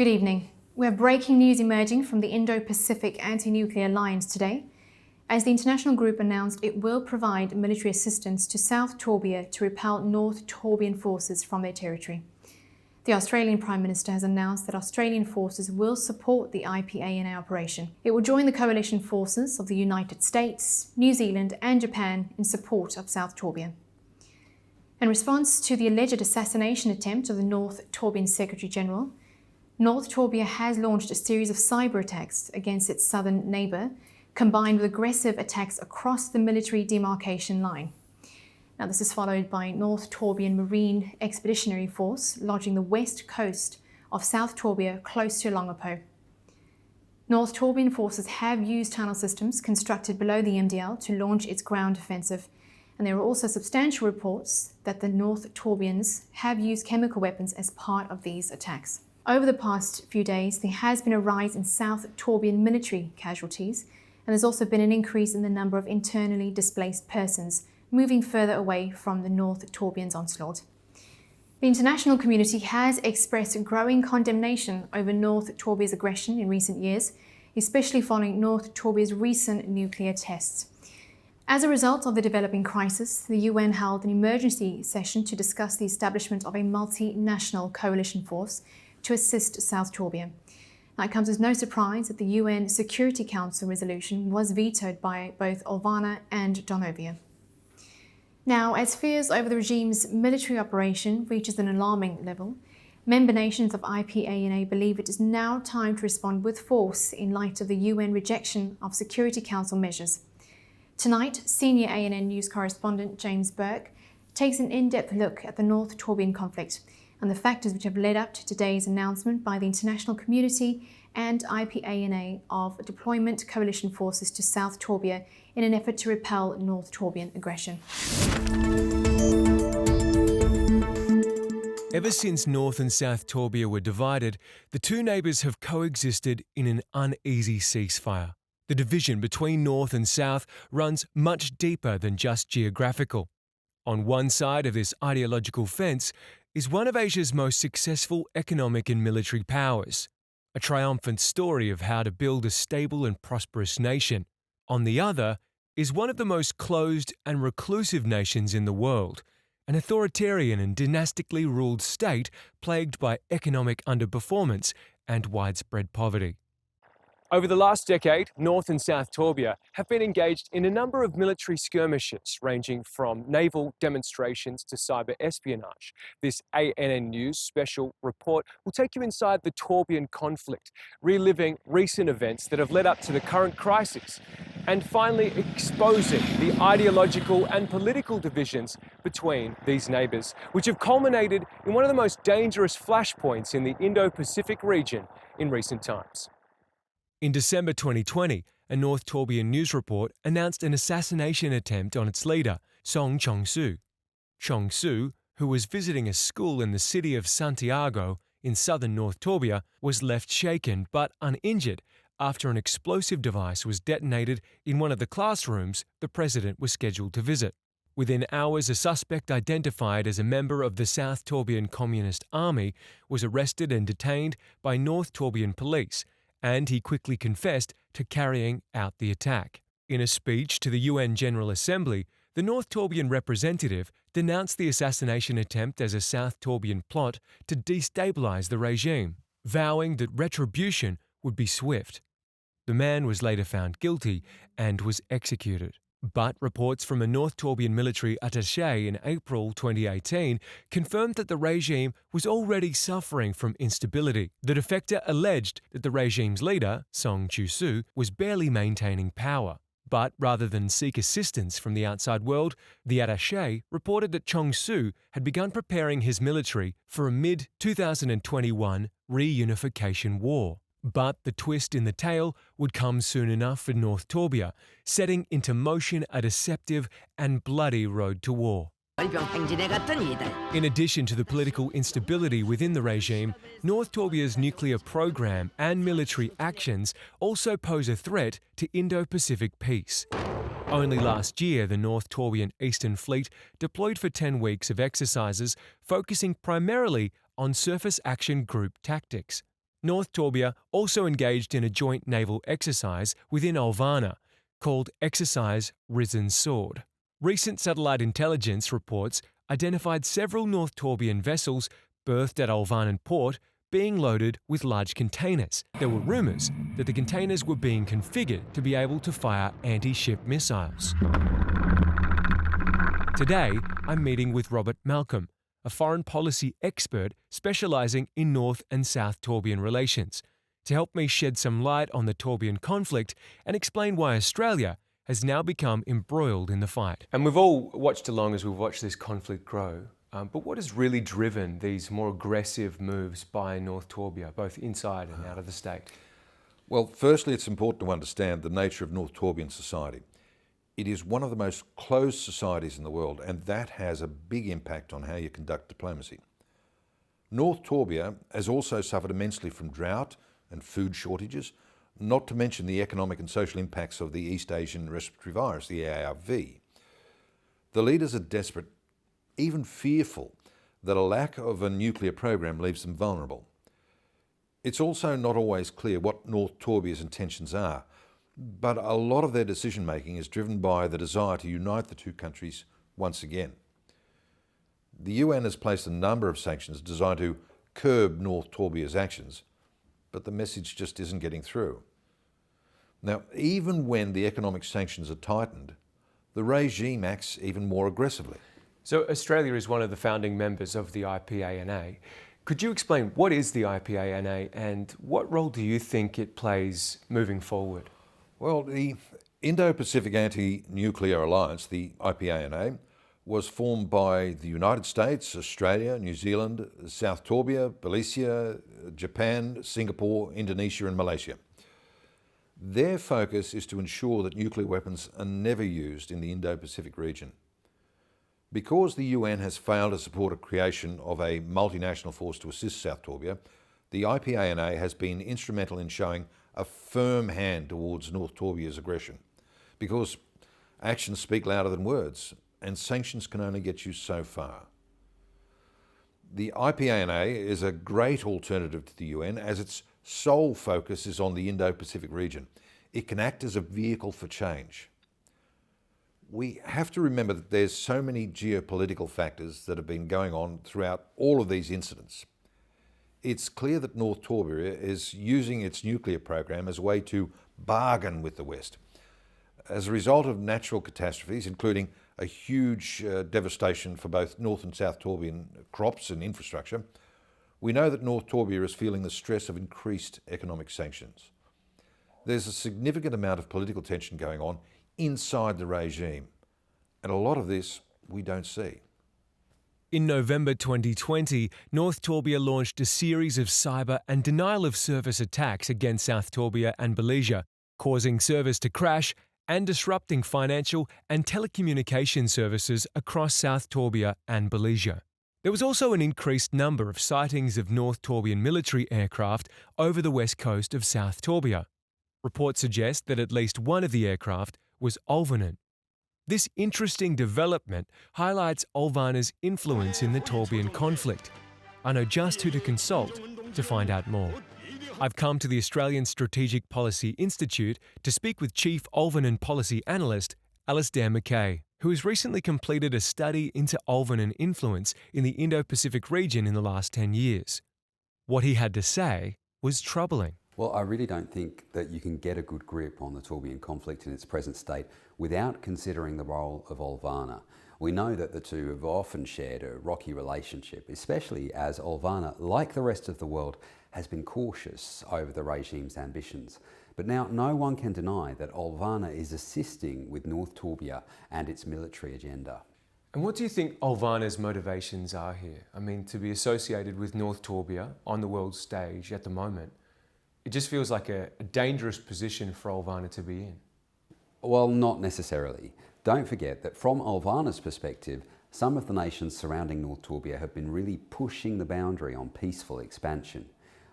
Good evening. We have breaking news emerging from the Indo-Pacific Anti-Nuclear Alliance today, as the international group announced it will provide military assistance to South Torbia to repel North Torbian forces from their territory. The Australian Prime Minister has announced that Australian forces will support the IPANA operation. It will join the coalition forces of the United States, New Zealand and Japan in support of South Torbia. In response to the alleged assassination attempt of the North Torbian Secretary General, North Torbia has launched a series of cyber attacks against its southern neighbour, combined with aggressive attacks across the military demarcation line. Now, this is followed by North Torbian Marine Expeditionary Force lodging the west coast of South Torbia close to Longapo. North Torbian forces have used tunnel systems constructed below the MDL to launch its ground offensive, and there are also substantial reports that the North Torbians have used chemical weapons as part of these attacks. Over the past few days, there has been a rise in South Torbian military casualties, and there's also been an increase in the number of internally displaced persons moving further away from the North Torbians' onslaught. The international community has expressed growing condemnation over North Torbia's aggression in recent years, especially following North Torbia's recent nuclear tests. As a result of the developing crisis, the UN held an emergency session to discuss the establishment of a multinational coalition force to assist South Torbia. Now, it comes as no surprise that the UN Security Council resolution was vetoed by both Olvana and Donovia. Now, as fears over the regime's military operation reaches an alarming level, member nations of IPANA believe it is now time to respond with force in light of the UN rejection of Security Council measures. Tonight, senior ANN news correspondent James Burke takes an in-depth look at the North Torbian conflict and the factors which have led up to today's announcement by the international community and IPANA of deployment coalition forces to South Torbia in an effort to repel North Torbian aggression. Ever since North and South Torbia were divided, the two neighbours have coexisted in an uneasy ceasefire. The division between North and South runs much deeper than just geographical. On one side of this ideological fence is one of Asia's most successful economic and military powers, a triumphant story of how to build a stable and prosperous nation. On the other is one of the most closed and reclusive nations in the world, an authoritarian and dynastically ruled state plagued by economic underperformance and widespread poverty. Over the last decade, North and South Torbia have been engaged in a number of military skirmishes, ranging from naval demonstrations to cyber espionage. This ANN News special report will take you inside the Torbian conflict, reliving recent events that have led up to the current crisis, and finally exposing the ideological and political divisions between these neighbours, which have culminated in one of the most dangerous flashpoints in the Indo-Pacific region in recent times. In December 2020, a North Torbian news report announced an assassination attempt on its leader, Song Chong-su. Chong-su, who was visiting a school in the city of Santiago in southern North Torbia, was left shaken but uninjured after an explosive device was detonated in one of the classrooms the president was scheduled to visit. Within hours, a suspect identified as a member of the South Torbian Communist Army was arrested and detained by North Torbian police, and he quickly confessed to carrying out the attack. In a speech to the UN General Assembly, the North Torbian representative denounced the assassination attempt as a South Torbian plot to destabilize the regime, vowing that retribution would be swift. The man was later found guilty and was executed. But reports from a North Torbian military attaché in April 2018 confirmed that the regime was already suffering from instability. The defector alleged that the regime's leader, Song Chong-su, was barely maintaining power. But rather than seek assistance from the outside world, the attaché reported that Chong-su had begun preparing his military for a mid-2021 reunification war. But the twist in the tale would come soon enough for North Torbia, setting into motion a deceptive and bloody road to war. In addition to the political instability within the regime, North Torbia's nuclear program and military actions also pose a threat to Indo-Pacific peace. Only last year, the North Torbian Eastern Fleet deployed for 10 weeks of exercises focusing primarily on surface action group tactics. North Torbia also engaged in a joint naval exercise within Olvana called Exercise Risen Sword. Recent satellite intelligence reports identified several North Torbian vessels berthed at Olvanan port being loaded with large containers. There were rumours that the containers were being configured to be able to fire anti-ship missiles. Today, I'm meeting with Robert Malcolm, a foreign policy expert specialising in North and South Torbian relations, to help me shed some light on the Torbian conflict and explain why Australia has now become embroiled in the fight. And we've all watched along as we've watched this conflict grow. But what has really driven these more aggressive moves by North Torbia, both inside and out of the state? Well, firstly, it's important to understand the nature of North Torbian society. It is one of the most closed societies in the world, and that has a big impact on how you conduct diplomacy. North Torbia has also suffered immensely from drought and food shortages, not to mention the economic and social impacts of the East Asian respiratory virus, the ARV. The leaders are desperate, even fearful, that a lack of a nuclear program leaves them vulnerable. It's also not always clear what North Torbia's intentions are, but a lot of their decision making is driven by the desire to unite the two countries once again. The UN has placed a number of sanctions designed to curb North Torbia's actions, but the message just isn't getting through. Now, even when the economic sanctions are tightened, the regime acts even more aggressively. So Australia is one of the founding members of the IPANA. Could you explain what is the IPANA and what role do you think it plays moving forward? Well, the Indo-Pacific Anti-Nuclear Alliance, the IPANA, was formed by the United States, Australia, New Zealand, South Torbia, Malaysia, Japan, Singapore, Indonesia and Malaysia. Their focus is to ensure that nuclear weapons are never used in the Indo-Pacific region. Because the UN has failed to support a creation of a multinational force to assist South Torbia, the IPANA has been instrumental in showing a firm hand towards North Torbia's aggression. Because actions speak louder than words, and sanctions can only get you so far. The IPANA is a great alternative to the UN as its sole focus is on the Indo-Pacific region. It can act as a vehicle for change. We have to remember that there's so many geopolitical factors that have been going on throughout all of these incidents. It's clear that North Torbia is using its nuclear program as a way to bargain with the West. As a result of natural catastrophes, including a huge devastation for both North and South Torbian crops and infrastructure, we know that North Torbia is feeling the stress of increased economic sanctions. There's a significant amount of political tension going on inside the regime, and a lot of this we don't see. In November 2020, North Torbia launched a series of cyber and denial of service attacks against South Torbia and Malaysia, causing service to crash and disrupting financial and telecommunication services across South Torbia and Malaysia. There was also an increased number of sightings of North Torbian military aircraft over the west coast of South Torbia. Reports suggest that at least one of the aircraft was Olvanan. This interesting development highlights Olvana's influence in the Torbian conflict. I know just who to consult to find out more. I've come to the Australian Strategic Policy Institute to speak with Chief Olvanan Policy Analyst Alistair McKay, who has recently completed a study into Olvanan influence in the Indo-Pacific region in the last 10 years. What he had to say was troubling. Well, I really don't think that you can get a good grip on the Torbian conflict in its present state without considering the role of Olvana. We know that the two have often shared a rocky relationship, especially as Olvana, like the rest of the world, has been cautious over the regime's ambitions. But now no one can deny that Olvana is assisting with North Torbia and its military agenda. And what do you think Olvana's motivations are here? I mean, to be associated with North Torbia on the world stage at the moment, it just feels like a dangerous position for Olvana to be in. Well, not necessarily. Don't forget that from Olvana's perspective, some of the nations surrounding North Torbia have been really pushing the boundary on peaceful expansion.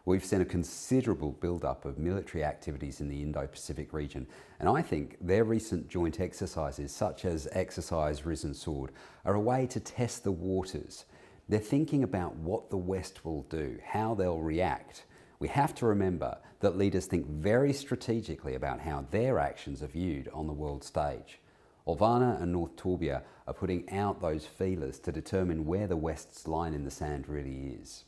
We've seen a considerable build-up of military activities in the Indo-Pacific region, and I think their recent joint exercises, such as Exercise Risen Sword, are a way to test the waters. They're thinking about what the West will do, how they'll react We have to remember that leaders think very strategically about how their actions are viewed on the world stage. Olvana and North Torbia are putting out those feelers to determine where the West's line in the sand really is.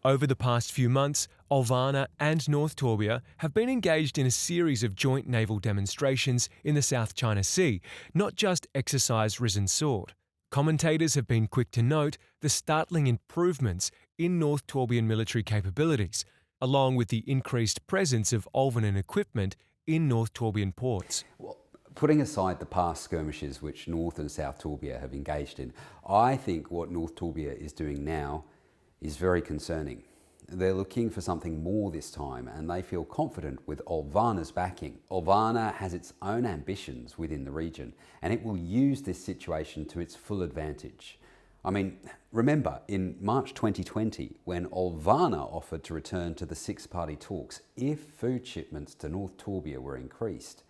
Over the past few months, Olvana and North Torbia have been engaged in a series of joint naval demonstrations in the South China Sea, not just exercise risen sword. Commentators have been quick to note the startling improvements in North Torbian military capabilities, along with the increased presence of Olvanan equipment in North Torbian ports. Well, putting aside the past skirmishes which North and South Torbia have engaged in, I think what North Torbia is doing now is very concerning. They're looking for something more this time, and they feel confident with Olvana's backing. Olvana has its own ambitions within the region, and it will use this situation to its full advantage. I mean, remember in March 2020, when Olvana offered to return to the six-party talks if food shipments to North Torbia were increased.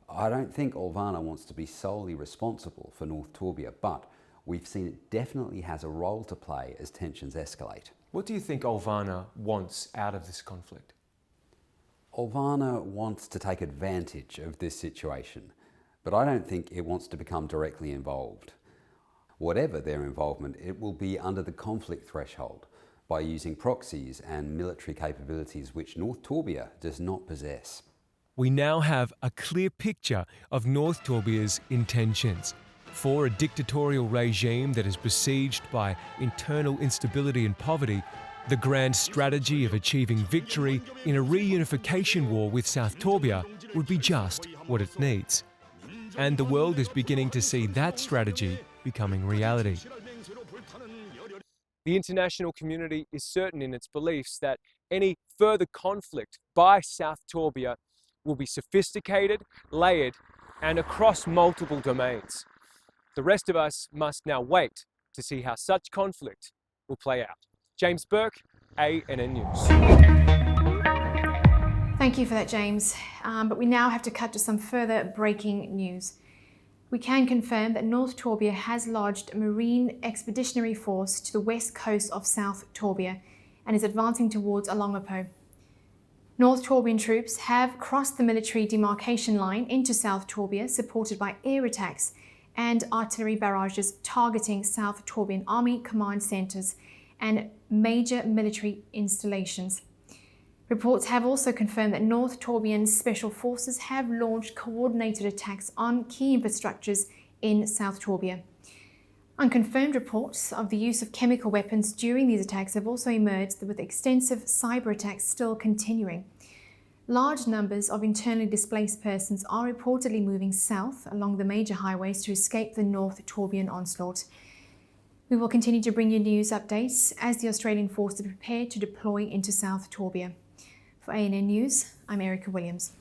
I don't think Olvana wants to be solely responsible for North Torbia, but we've seen it definitely has a role to play as tensions escalate. What do you think Olvana wants out of this conflict? Olvana wants to take advantage of this situation, but I don't think it wants to become directly involved. Whatever their involvement, it will be under the conflict threshold by using proxies and military capabilities which North Torbia does not possess. We now have a clear picture of North Torbia's intentions. For a dictatorial regime that is besieged by internal instability and poverty, the grand strategy of achieving victory in a reunification war with South Torbia would be just what it needs. And the world is beginning to see that strategy becoming reality. The international community is certain in its beliefs that any further conflict by South Torbia will be sophisticated, layered, and across multiple domains. The rest of us must now wait to see how such conflict will play out. James Burke, ANN News. Thank you for that, James. But we now have to cut to some further breaking news. We can confirm that North Torbia has lodged a Marine Expeditionary Force to the west coast of South Torbia and is advancing towards Alongapo. North Torbian troops have crossed the military demarcation line into South Torbia, supported by air attacks and artillery barrages targeting South Torbian Army command centres and major military installations. Reports have also confirmed that North Torbian Special Forces have launched coordinated attacks on key infrastructures in South Torbia. Unconfirmed reports of the use of chemical weapons during these attacks have also emerged, with extensive cyber attacks still continuing. Large numbers of internally displaced persons are reportedly moving south along the major highways to escape the North Torbian onslaught. We will continue to bring you news updates as the Australian forces prepare to deploy into South Torbia. For ANN News, I'm Erica Williams.